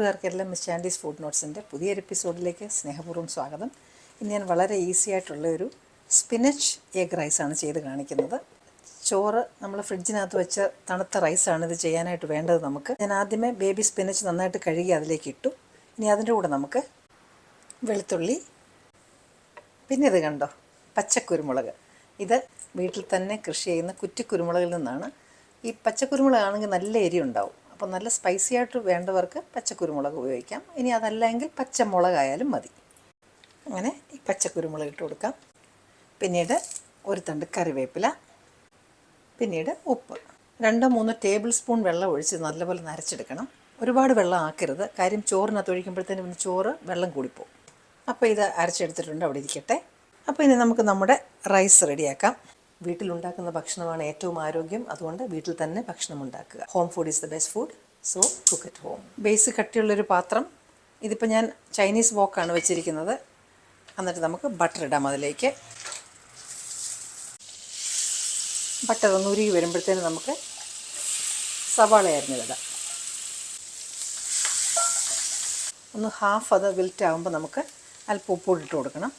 കൂട്ടുകാർക്കെല്ലാം miss Andes food നോട്ട്സിൻ്റെ പുതിയൊരു എപ്പിസോഡിലേക്ക് സ്നേഹപൂർവ്വം സ്വാഗതം. ഇന്ന് ഞാൻ വളരെ ഈസി ആയിട്ടുള്ള ഒരു സ്പിനച്ച് എഗ് റൈസാണ് ചെയ്ത് കാണിക്കുന്നത്. ചോറ് നമ്മൾ ഫ്രിഡ്ജിനകത്ത് വെച്ച തണുത്ത റൈസാണ് ഇത് ചെയ്യാനായിട്ട് വേണ്ടത്. ഞാൻ ആദ്യമേ ബേബി സ്പിനച്ച് നന്നായിട്ട് കഴുകി അതിലേക്ക് ഇട്ടു. ഇനി അതിൻ്റെ കൂടെ നമുക്ക് വെളുത്തുള്ളി, പിന്നെ ഇത് കണ്ടോ പച്ചക്കുരുമുളക്. ഇത് വീട്ടിൽ തന്നെ കൃഷി ചെയ്യുന്ന കുറ്റിക്കുരുമുളകിൽ നിന്നാണ്. ഈ പച്ചക്കുരുമുളകാണെങ്കിൽ നല്ല എരി ഉണ്ടാവും. അപ്പോൾ നല്ല സ്പൈസി ആയിട്ട് വേണ്ടവർക്ക് പച്ചക്കുരുമുളക് ഉപയോഗിക്കാം. ഇനി അതല്ലെങ്കിൽ പച്ചമുളകായാലും മതി. അങ്ങനെ ഈ പച്ചക്കുരുമുളക് ഇട്ട് കൊടുക്കാം. പിന്നീട് ഒരു തണ്ട് കറിവേപ്പില, പിന്നീട് ഉപ്പ്. 2-3 ടേബിൾ സ്പൂൺ വെള്ളം ഒഴിച്ച് നല്ലപോലെ നരച്ചെടുക്കണം. ഒരുപാട് വെള്ളം ആക്കരുത്, കാര്യം ചോറിനകത്ത് ഒഴിക്കുമ്പോഴത്തേനും ചോറ് വെള്ളം കൂടിപ്പോവും. അപ്പോൾ ഇത് അരച്ചെടുത്തിട്ടുണ്ട്, അവിടെ ഇരിക്കട്ടെ. അപ്പോൾ ഇനി നമുക്ക് നമ്മുടെ റൈസ് റെഡിയാക്കാം. വീട്ടിലുണ്ടാക്കുന്ന ഭക്ഷണമാണ് ഏറ്റവും ആരോഗ്യം. അതുകൊണ്ട് വീട്ടിൽ തന്നെ ഭക്ഷണം ഉണ്ടാക്കുക. Home food is the best food, so cook at home. Base കട്ടിയുള്ളൊരു പാത്രം. ഇതിപ്പോൾ ഞാൻ ചൈനീസ് വോക്കാണ് വെച്ചിരിക്കുന്നത്. എന്നിട്ട് നമുക്ക് ബട്ടർ ഇടാം അതിലേക്ക്. ബട്ടർ ഒന്ന് ഉരുകി വരുമ്പോഴത്തേനും നമുക്ക് സവാള അരിഞ്ഞിടാം. ഒന്ന് ഹാഫ് അത് വിൽറ്റ് ആകുമ്പോൾ നമുക്ക് അല്പം ഉപ്പൂടി ഇട്ട് കൊടുക്കണം.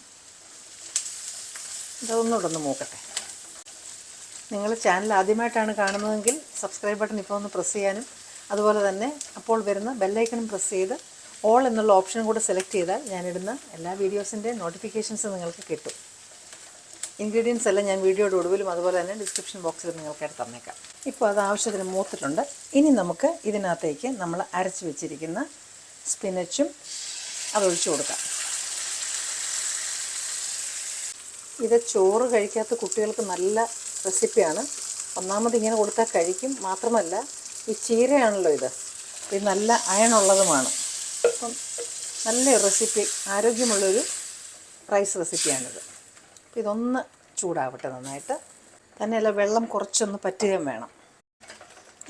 ഇതൊന്നുകൂടെ ഒന്ന് മൂക്കട്ടെ. നിങ്ങൾ ചാനൽ ആദ്യമായിട്ടാണ് കാണുന്നതെങ്കിൽ സബ്സ്ക്രൈബ് ബട്ടൺ ഇപ്പോൾ ഒന്ന് പ്രസ് ചെയ്യാനും, അതുപോലെ തന്നെ അപ്പോൾ വരുന്ന ബെല്ലൈക്കണും പ്രസ് ചെയ്ത് ഓൾ എന്നുള്ള ഓപ്ഷൻ കൂടെ സെലക്ട് ചെയ്താൽ ഞാനിടുന്ന എല്ലാ വീഡിയോസിൻ്റെ നോട്ടിഫിക്കേഷൻസ് നിങ്ങൾക്ക് കിട്ടും. ഇൻഗ്രീഡിയൻസ് എല്ലാം ഞാൻ വീഡിയോയുടെ ഒടുവിലും അതുപോലെ തന്നെ ഡിസ്ക്രിപ്ഷൻ ബോക്സിലും നിങ്ങൾക്കായിട്ട് തന്നേക്കാം. ഇപ്പോൾ അത് ആവശ്യത്തിന് മൂത്തിട്ടുണ്ട്. ഇനി നമുക്ക് ഇതിനകത്തേക്ക് നമ്മൾ അരച്ച് വെച്ചിരിക്കുന്ന സ്പിനച്ചും അതൊഴിച്ചു കൊടുക്കാം. ഇത് ചോറ് കഴിക്കാത്ത കുട്ടികൾക്ക് നല്ല റെസിപ്പിയാണ്. ഒന്നാമത് ഇങ്ങനെ കൊടുത്താൽ കഴിക്കും. മാത്രമല്ല ഈ ചീരയാണല്ലോ ഇത് നല്ല അയണുള്ളതുമാണ്. അപ്പം നല്ല റെസിപ്പി, ആരോഗ്യമുള്ളൊരു റൈസ് റെസിപ്പിയാണിത്. അപ്പോൾ ഇതൊന്ന് ചൂടാവട്ടെ നന്നായിട്ട്. തന്നെയല്ല വെള്ളം കുറച്ചൊന്ന് പറ്റുകയും വേണം.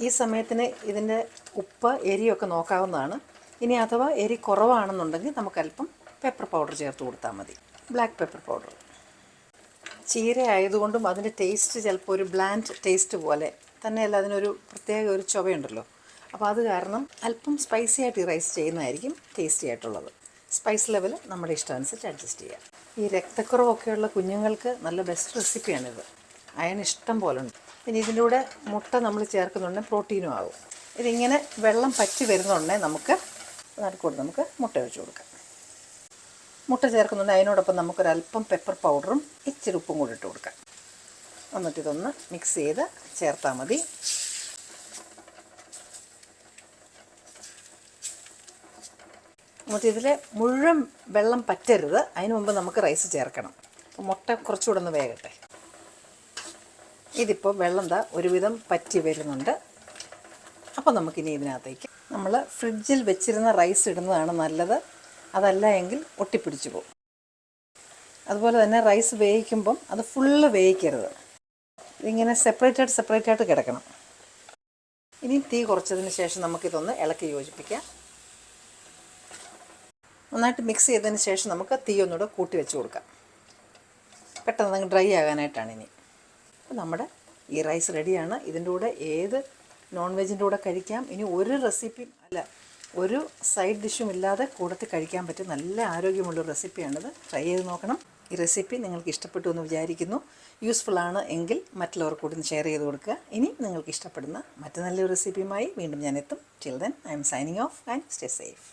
ഈ സമയത്തിന് ഇതിൻ്റെ ഉപ്പ് എരിയൊക്കെ നോക്കാവുന്നതാണ്. ഇനി അഥവാ എരി കുറവാണെന്നുണ്ടെങ്കിൽ നമുക്കല്പം പെപ്പർ പൗഡർ ചേർത്ത് കൊടുത്താൽ മതി. Black pepper powder. ചീര ആയതുകൊണ്ടും അതിൻ്റെ ടേസ്റ്റ് ചിലപ്പോൾ ഒരു ബ്ലാൻഡ് ടേസ്റ്റ് പോലെ തന്നെയല്ല, അതിനൊരു പ്രത്യേക ഒരു ചുവയുണ്ടല്ലോ. അപ്പോൾ അത് കാരണം അല്പം സ്പൈസി ആയിട്ട് ഈ റൈസ് ചെയ്യുന്നതായിരിക്കും ടേസ്റ്റി ആയിട്ടുള്ളത്. സ്പൈസ് ലെവൽ നമ്മുടെ ഇഷ്ടമനുസരിച്ച് അഡ്ജസ്റ്റ് ചെയ്യാം. ഈ രക്തക്കുറവൊക്കെയുള്ള കുഞ്ഞുങ്ങൾക്ക് നല്ല ബെസ്റ്റ് റെസിപ്പിയാണിത്. അയൺ ഇഷ്ടം പോലെ ഉണ്ട്. പിന്നെ ഇതിൻ്റെ കൂടെ മുട്ട നമ്മൾ ചേർക്കുന്നുണ്ടെങ്കിൽ പ്രോട്ടീനും ആകും. ഇതിങ്ങനെ വെള്ളം പറ്റി വരുന്നുണ്ടെങ്കിൽ നമുക്ക് നടുക്കൂടെ നമുക്ക് മുട്ട ഒഴിച്ച് കൊടുക്കാം. മുട്ട ചേർക്കുന്നുണ്ട്. അതിനോടൊപ്പം നമുക്കൊരല്പം പെപ്പർ പൗഡറും ഇച്ചിരി ഉപ്പും കൂടി ഇട്ട് കൊടുക്കാം. എന്നിട്ടിതൊന്ന് മിക്സ് ചെയ്ത് ചേർത്താൽ മതി. എന്നിട്ട് ഇതിൽ മുഴുവൻ വെള്ളം പറ്റരുത്. അതിന് മുമ്പ് നമുക്ക് റൈസ് ചേർക്കണം. അപ്പോൾ മുട്ട കുറച്ചുകൂടെ ഒന്ന് വേകട്ടെ. ഇതിപ്പോൾ വെള്ളം ഒരുവിധം പറ്റി വരുന്നുണ്ട്. അപ്പോൾ നമുക്കിനി ഇതിനകത്തേക്ക് നമ്മൾ ഫ്രിഡ്ജിൽ വെച്ചിരുന്ന റൈസ് ഇടുന്നതാണ് നല്ലത്. അതല്ല എങ്കിൽ ഒട്ടിപ്പിടിച്ചു പോകും. അതുപോലെ തന്നെ റൈസ് വേവിക്കുമ്പം അത് ഫുള്ള് വേവിക്കരുത്. ഇതിങ്ങനെ സെപ്പറേറ്റായിട്ട് കിടക്കണം. ഇനി തീ കുറച്ചതിന് ശേഷം നമുക്കിതൊന്ന് ഇളക്കി യോജിപ്പിക്കാം. നന്നായിട്ട് മിക്സ് ചെയ്തതിന് ശേഷം നമുക്ക് തീ ഒന്നുകൂടെ കൂട്ടി വെച്ച് കൊടുക്കാം. പെട്ടെന്ന് അങ്ങ് ഡ്രൈ ആകാനായിട്ടാണ്. ഇനി അപ്പോൾ നമ്മുടെ ഈ റൈസ് റെഡിയാണ്. ഇതിൻ്റെ കൂടെ ഏത് നോൺ വെജിൻ്റെ കൂടെ കഴിക്കാം. ഇനി ഒരു റെസിപ്പിയും ഒരു സൈഡ് ഡിഷും ഇല്ലാതെ കൂടത്തിൽ കഴിക്കാൻ പറ്റും നല്ല ആരോഗ്യമുള്ള റെസിപ്പിയാണിത്. ട്രൈ ചെയ്ത് നോക്കണം. ഈ റെസിപ്പി നിങ്ങൾക്ക് ഇഷ്ടപ്പെട്ടു എന്ന് വിചാരിക്കുന്നു. യൂസ്ഫുള്ളാണ് എങ്കിൽ മറ്റുള്ളവർക്ക് കൂടി ഷെയർ ചെയ്ത് കൊടുക്കുക. ഇനി നിങ്ങൾക്ക് ഇഷ്ടപ്പെടുന്ന മറ്റു നല്ലൊരു റെസിപ്പിയുമായി വീണ്ടും ഞാൻ എത്തും. Till then I M signing off and stay safe.